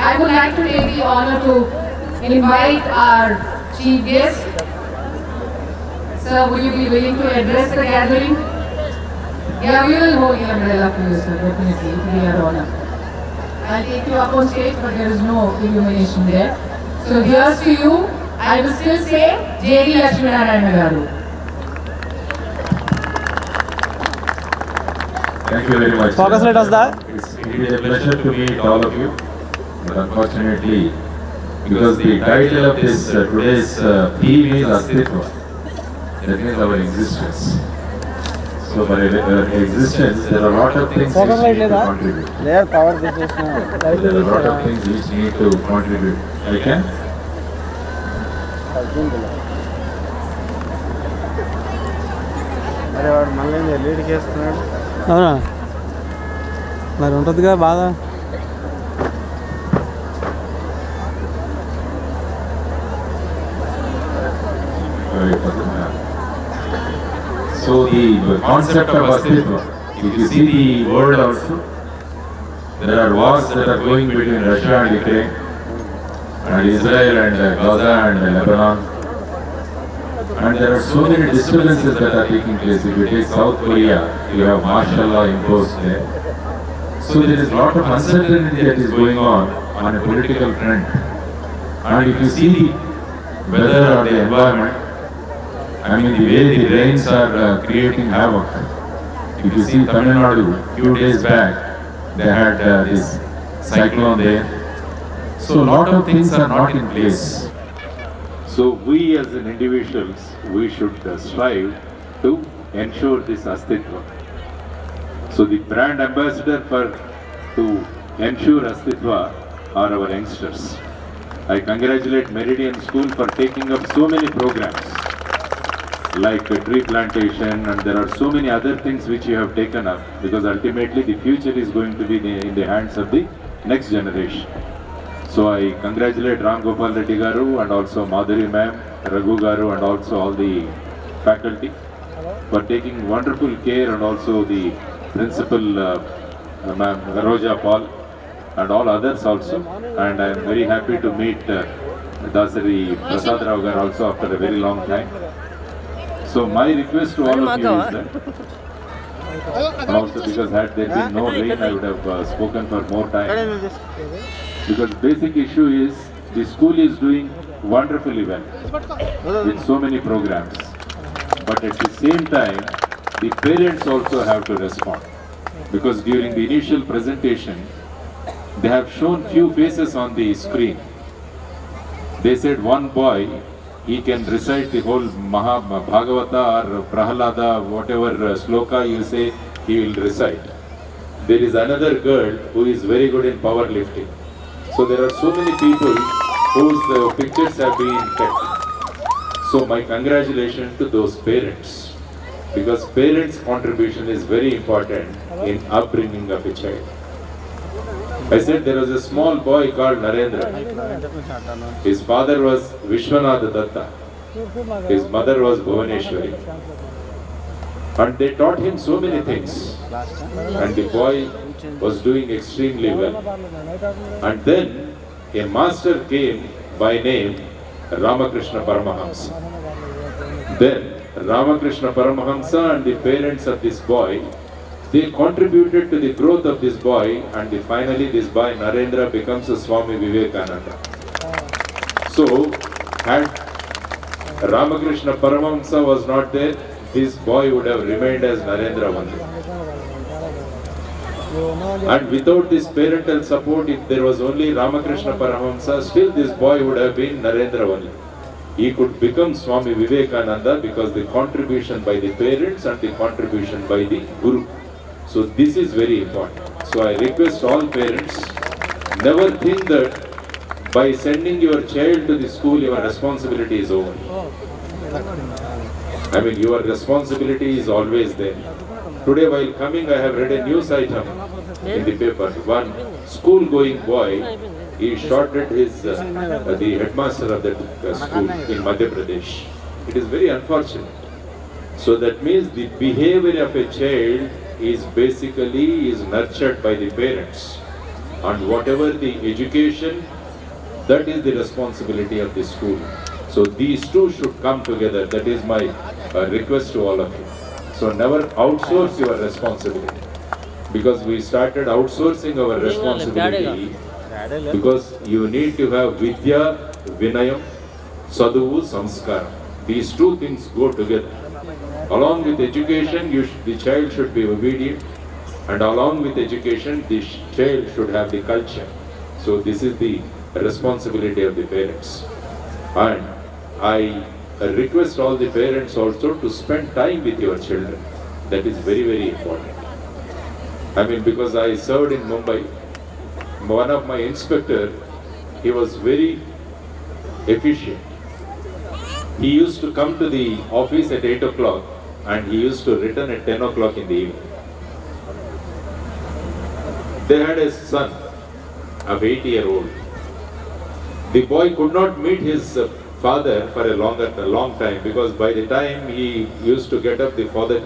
I would like to take the honor to invite our chief guest. Sir, would you be willing to address the gathering? Yeah, we will hold the umbrella for you, sir, definitely. It will be our honor. I'll take you up on stage, but there is no illumination there. So here's to you. I will still say J.D. Lakshminarayana Garu. Thank you very much. Focus let us that. It is a pleasure to meet all of you. But unfortunately, because the title of this today's theme is Astitva, that means our existence. So for our existence, there are a lot of things which need to contribute. There power business now. There are a lot of things which need to contribute. I can? అరే వాడు మళ్ళీ లీడ్కి వేస్తున్నాడు. అవునా మరి ఉంటుందిగా బాధ. So the concept of Astitva, if you see the world also, there are wars that are going between Russia and Ukraine, and Israel and Gaza and Lebanon, and there are so many disturbances that are taking place. If you take South Korea, you have martial law imposed there. So there is a lot of uncertainty that is going on a political front. And if you see the weather or the environment, I mean the way the rains are creating havoc. If you see Tamil Nadu, few days back, they had this cyclone there. So a lot of things are not in place. So we as an individuals, we should strive to ensure this Astitva. So the brand ambassador to ensure Astitva are our youngsters. I congratulate Meridian School for taking up so many programs like tree plantation, and there are so many other things which you have taken up, because ultimately the future is going to be in the hands of the next generation. So I congratulate Ram Gopal Reddy Garu and also Madhuri ma'am, Raghu Garu and also all the faculty for taking wonderful care, and also the principal ma'am Roja Paul and all others also. And I am very happy to meet Dasari Prasad Rao Garu also after a very long time. So my request to all of you is that, and also because had there been no rain, I would have spoken for more time. Because basic issue is the school is doing wonderfully well with so many programs. But at the same time, the parents also have to respond. Because during the initial presentation, they have shown few faces on the screen. They said one boy, he can recite the whole Bhagavata or Prahalada, whatever sloka you say, he will recite. There is another girl who is very good in powerlifting. So there are so many people whose pictures have been kept. So my congratulations to those parents, because parents' contribution is very important in upbringing of a child. I said there was a small boy called Narendra. His father was Vishwanath Datta. His mother was Bhuvaneshwari. And they taught him so many things. And the boy was doing extremely well. And then a master came by name Ramakrishna Paramahamsa. Then Ramakrishna Paramahamsa and the parents of this boy, they contributed to the growth of this boy, and finally this boy Narendra becomes a Swami Vivekananda. So had Ramakrishna Paramahamsa was not there, this boy would have remained as Narendra only. And without this parental support, if there was only Ramakrishna Paramahamsa, still this boy would have been Narendra only. He could become Swami Vivekananda because the contribution by the parents and the contribution by the Guru. So this is very important. So I request all parents, never think that by sending your child to the school, your responsibility is over. I mean, your responsibility is always there. Today while coming, I have read a news item in the paper. One school-going boy, he shot at the headmaster of that school in Madhya Pradesh. It is very unfortunate. So that means the behavior of a child is basically nurtured by the parents. and whatever the education, that is the responsibility of the school. So these two should come together. That is my request to all of you. So never outsource your responsibility, because we started outsourcing our responsibility because you need to have Vidya, Vinayam, Saduvu, Samskaram. These two things go together. Along with education, the child should be obedient, and along with education, the child should have the culture. So this is the responsibility of the parents. And I request all the parents also to spend time with your children. That is very, very important. I mean, because I served in Mumbai, one of my inspector, he was very efficient. He used to come to the office at 8 o'clock and he used to return at 10 o'clock in the evening. They had a son of 8-year-old. The boy could not meet his father for a long time, because by the time he used to get up, the father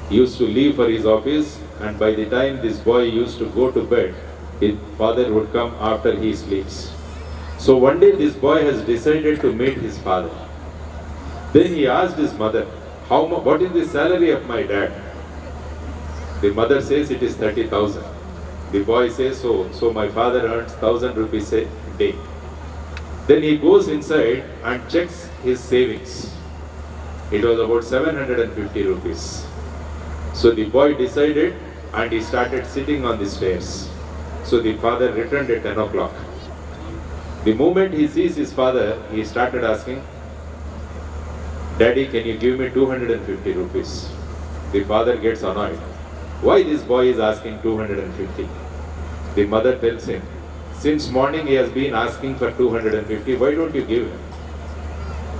used to leave for his office, and by the time this boy used to go to bed, his father would come after he sleeps. So one day this boy has decided to meet his father. Then he asked his mother, what is the salary of my dad? The mother says it is 30,000. The boy says, so my father earns 1,000 rupees a day. Then he goes inside and checks his savings. It was about 750 rupees. So the boy decided and he started sitting on the stairs. So the father returned at 10 o'clock. The moment he sees his father, he started asking, Daddy, can you give me 250 rupees? The father gets annoyed. Why this boy is asking 250? The mother tells him, since morning he has been asking for 250, why don't you give him?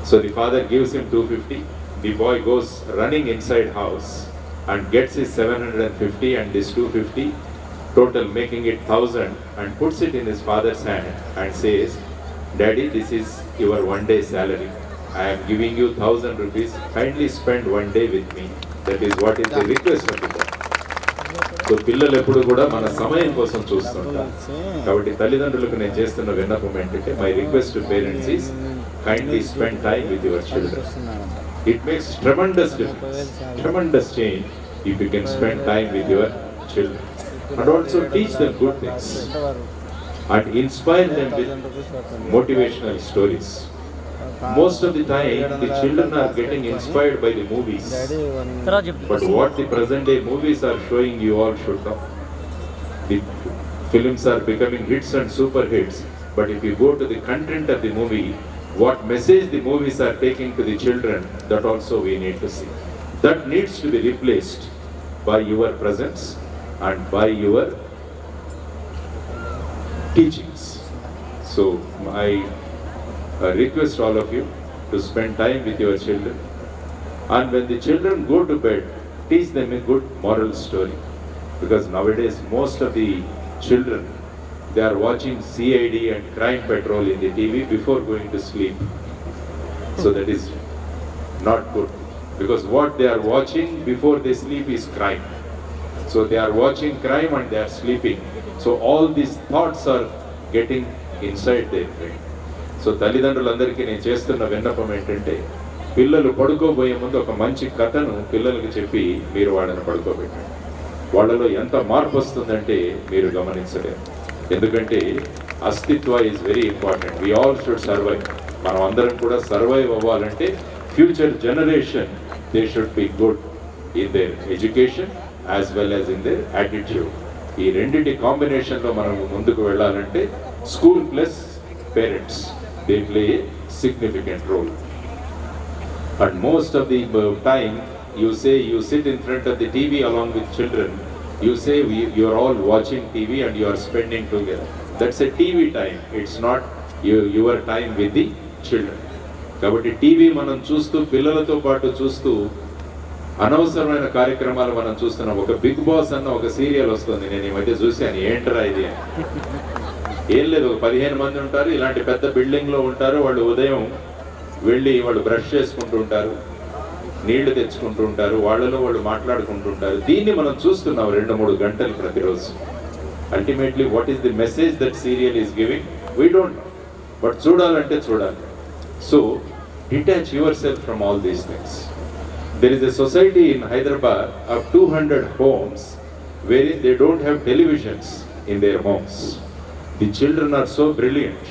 So the father gives him 250. The boy goes running inside house and gets his 750 and this 250, total making it 1,000, and puts it in his father's hand and says, Daddy, this is your one day salary. I am giving you 1,000 rupees. Kindly spend one day with me. That is what is the request of the boy. So పిల్లలు ఎప్పుడు కూడా మన సమయం కోసం చూస్తుంటారు. కాబట్టి తల్లిదండ్రులకు నేను చేస్తున్న విన్నపం ఏంటంటే, my request to parents is kindly spend time with your children. It makes tremendous difference, tremendous change if you can spend time with your children. And also teach them good things and inspire them with motivational stories. Most of the time, the children are getting inspired by the movies. But what the present day movies are showing, you all should know. The films are becoming hits and super hits. But if you go to the content of the movie, what message the movies are taking to the children, that also we need to see. That needs to be replaced by your presence and by your teachings. So I request all of you to spend time with your children, and when the children go to bed, teach them a good moral story, because nowadays most of the children, they are watching CID and Crime Patrol in the TV before going to sleep. So that is not good, because what they are watching before they sleep is crime. So they are watching crime and they are sleeping. So all these thoughts are getting inside their brain. So తల్లిదండ్రులందరికీ నేను చేస్తున్న విన్నపం ఏంటంటే, పిల్లలు పడుకోబోయే ముందు ఒక మంచి కథను పిల్లలకి చెప్పి మీరు వాళ్ళని పడుకోబెట్టండి. వాళ్ళలో ఎంత మార్పు వస్తుందంటే మీరు గమనించలేరు. ఎందుకంటే అస్తిత్వ is very important. We all should survive. మనం అందరం కూడా సర్వైవ్ అవ్వాలంటే future generation they should be good in their education as well as in their attitude. ఈ రెండింటి కాంబినేషన్లో మనం ముందుకు వెళ్ళాలంటే school plus parents, they play a significant role. And most of the time, you say you sit in front of the TV along with children, you say you are all watching TV and you are spending together. That's a TV time. It's not your time with the children. కాబట్టి TV మనం చూస్తూ, పిల్లలతో పాటు చూస్తూ అనవసరమైన కార్యక్రమాలు మనం చూస్తున్నాం. ఒక బిగ్ బాస్ అన్న ఒక సీరియల్ వస్తుంది, నేను ఈ మధ్య చూశాను. ఏంట్రా ఇది అని. ఏం లేదు, ఒక 15 మంది ఉంటారు, ఇలాంటి పెద్ద బిల్డింగ్లో ఉంటారు. వాళ్ళు ఉదయం వెళ్ళి వాళ్ళు బ్రష్ చేసుకుంటూ ఉంటారు, నీళ్లు తెచ్చుకుంటూ ఉంటారు, వాళ్ళలో వాళ్ళు మాట్లాడుకుంటూ ఉంటారు. దీన్ని మనం చూస్తున్నాం 2-3 గంటలు ప్రతిరోజు. Ultimately, what is the message that serial is giving? We don't know. But చూడాలంటే చూడాలి. So, detach yourself from all these things. There is a society in Hyderabad of 200 homes wherein they don't have televisions in their homes. The children are so brilliant.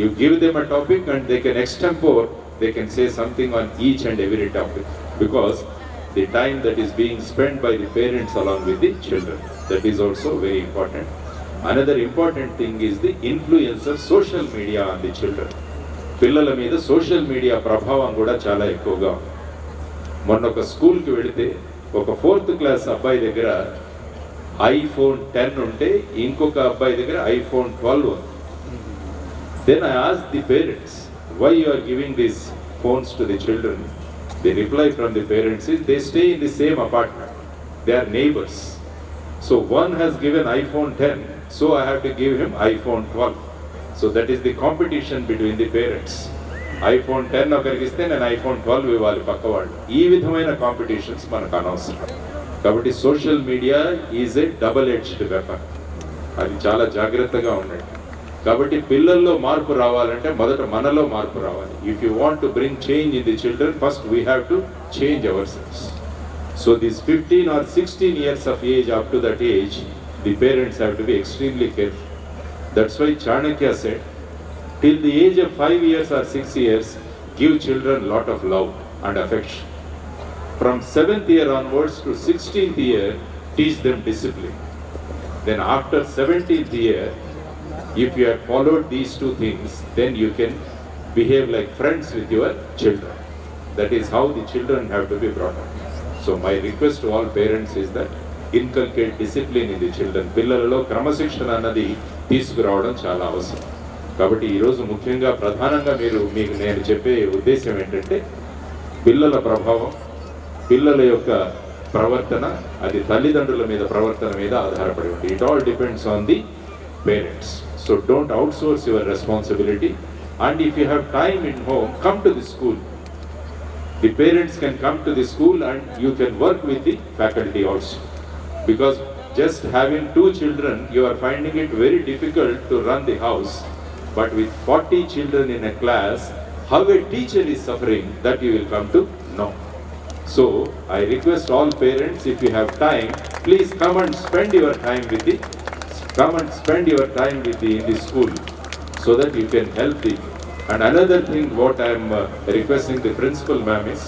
You give them a topic and they can extempore, they can say something on each and every topic, because the time that is being spent by the parents along with the children, that is also very important. Another important thing is the influence of social media on the children. పిల్లల మీద social media ప్రభావం కూడా చాలా ఎక్కువగా ఉంది. మొన్న ఒక స్కూల్కి వెళితే ఒక 4th క్లాస్ అబ్బాయి దగ్గర iPhone 10 ఉంటే ఇంకొక అబ్బాయి దగ్గర iPhone 12 ఉంది. Then I asked the parents, why you are giving these phones to the children? The reply from the parents is, they stay in the same apartment. They are neighbors. So one has given iPhone 10, so I have to give him iPhone 12. So that is the competition between the parents. iPhone 10 ఒకరికి ఇస్తే నేను iPhone 12 ఇవ్వాలి పక్కవాళ్ళు. ఈ విధమైన competitions మనకు అనవసరం. కాబట్టి social media is a double edged weapon. అది చాలా జాగ్రత్తగా ఉండండి. కాబట్టి పిల్లల్లో మార్పు రావాలంటే మొదట మనలో మార్పు రావాలి. If you want to bring change in the children, first we have to change our cells. So this 15 or 16 years of age, up to that age, the parents have to be extremely careful. That's why Chanakya said, till the age of 5 years or 6 years, give children lot of love and affection. From 7th year onwards to 16th year, teach them discipline. Then after 17th year, if you have followed these two things, then you can behave like friends with your children. That is how the children have to be brought up. So my request to all parents is that inculcate discipline in the children. పిల్లలలో క్రమశిక్షణ అన్నది తీసుకురావడం చాలా అవసరం. కాబట్టి ఈరోజు ముఖ్యంగా ప్రధానంగా మీకు నేను చెప్పే ఉద్దేశం ఏంటంటే, పిల్లల ప్రభావం, పిల్లల యొక్క ప్రవర్తన అది తల్లిదండ్రుల మీద ప్రవర్తన మీద ఆధారపడి ఉంది. It all depends on the parents. So don't outsource your responsibility, and if you have time in home, come to the school. The parents can come to the school and you can work with the faculty also, because just having 2 children you are finding it very difficult to run the house, but with 40 children in a class, how a teacher is suffering, that you will come to know. So I request all parents, if you have time, please come and spend your time in the school, so that you can help the. And another thing what I am requesting the principal ma'am is,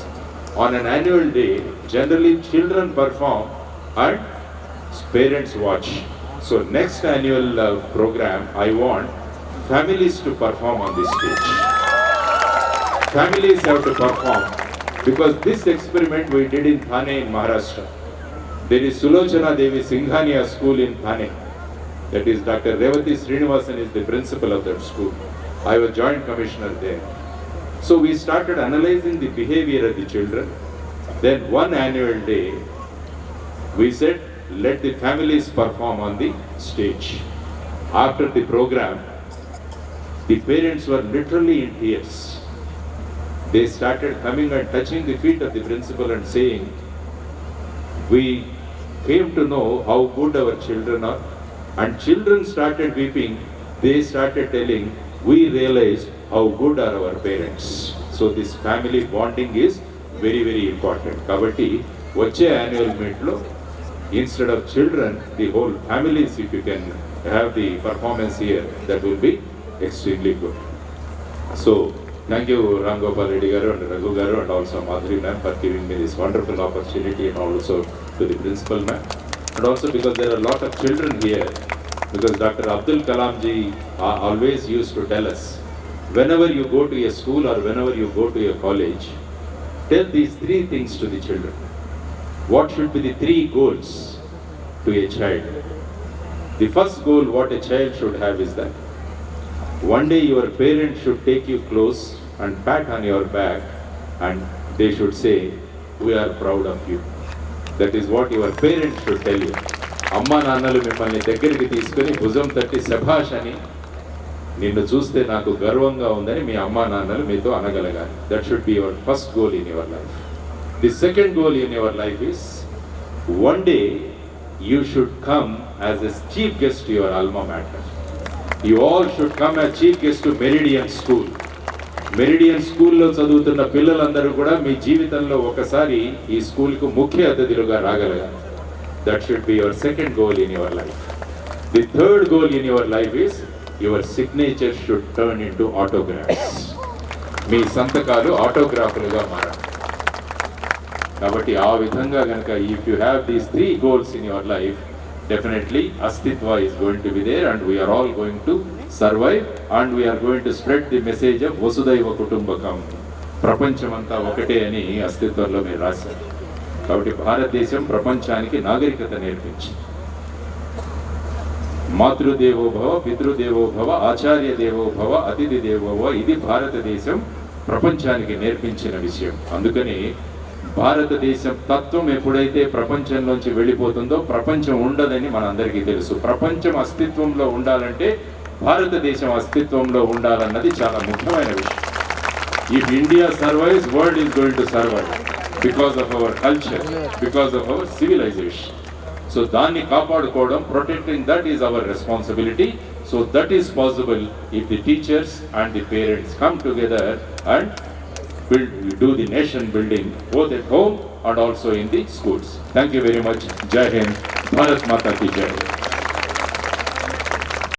on an annual day, generally children perform and parents watch. So next annual program, I want families to perform on this stage. Families have to perform, because this experiment we did in Thane in Maharashtra. There is Sulochana Devi Singhania school in Thane. That is Dr. Revati Srinivasan is the principal of that school. I was joint commissioner there. So we started analyzing the behavior of the children. Then one annual day, we said, let the families perform on the stage. After the program, the parents were literally in tears. They started coming and touching the feet of the principal and saying, we came to know how good our children are. And children started weeping. They started telling, we realized how good are our parents. So this family bonding is very, very important. Kabatti, vache annual meet lo, instead of children, the whole families, if you can have the performance here, that will be extremely good. So thank you Ram Gopal Reddy garu and Raghu garu and also Madhuri ma'am for giving me this wonderful opportunity, and also to the principal ma'am. And also because there are a lot of children here, because Dr. Abdul Kalam ji always used to tell us, whenever you go to a school or whenever you go to a college, tell these 3 things to the children. What should be the 3 goals to a child? The first goal what a child should have is that one day your parents should take you close and pat on your back, and they should say, we are proud of you. That is what your parents should tell you. అమ్మా నాన్నలు మిమ్మల్ని దగ్గరికి తీసుకుని భుజం తట్టి శభాష్ అని, నిన్ను చూస్తే నాకు గర్వంగా ఉందని మీ అమ్మా నాన్నలు మీతో అనగలగాలి. That should be your first goal in your life. The second goal in your life is, one day you should come as a chief guest to your alma mater. You all should come as chief guest to Meridian School. Meridian స్కూల్లో చదువుతున్న పిల్లలందరూ కూడా మీ జీవితంలో ఒకసారి ఈ స్కూల్కు ముఖ్య అతిథులుగా రాగలగాలి. That should be your second goal in your life. The third goal in your life is your signature should turn into autographs. మీ సంతకాలు ఆటోగ్రాఫ్లుగా మారాలి. కాబట్టి ఆ విధంగా కనుక if you have these 3 goals in your life, definitely Astitva is going to be there and we are all going to survive and we are going to spread the message of Vasudhaiva Kutumbakam. ప్రపంచమంతా ఒకటే అని అస్తిత్వంలో మీరు రాశారు. కాబట్టి భారతదేశం ప్రపంచానికి నాగరికత నేర్పించి మాతృదేవోభవ, పితృదేవోభవ, ఆచార్య దేవోభవ, అతిథి దేవోభవ, ఇది భారతదేశం ప్రపంచానికి నేర్పించిన విషయం. అందుకని భారతదేశం తత్వం ఎప్పుడైతే ప్రపంచంలోంచి వెళ్ళిపోతుందో ప్రపంచం ఉండదని మనందరికీ తెలుసు. ప్రపంచం అస్తిత్వంలో ఉండాలంటే భారతదేశం అస్తిత్వంలో ఉండాలన్నది చాలా ముఖ్యమైన విషయం. If India survives, world is going to survive because of our culture, because of our civilization. So దాన్ని కాపాడుకోవడం, protecting that is our responsibility. So that is possible if the teachers and the parents come together and do the nation building both at home and also in the schools. Thank you very much. Jai Hind. Bharat Mata ki Jai.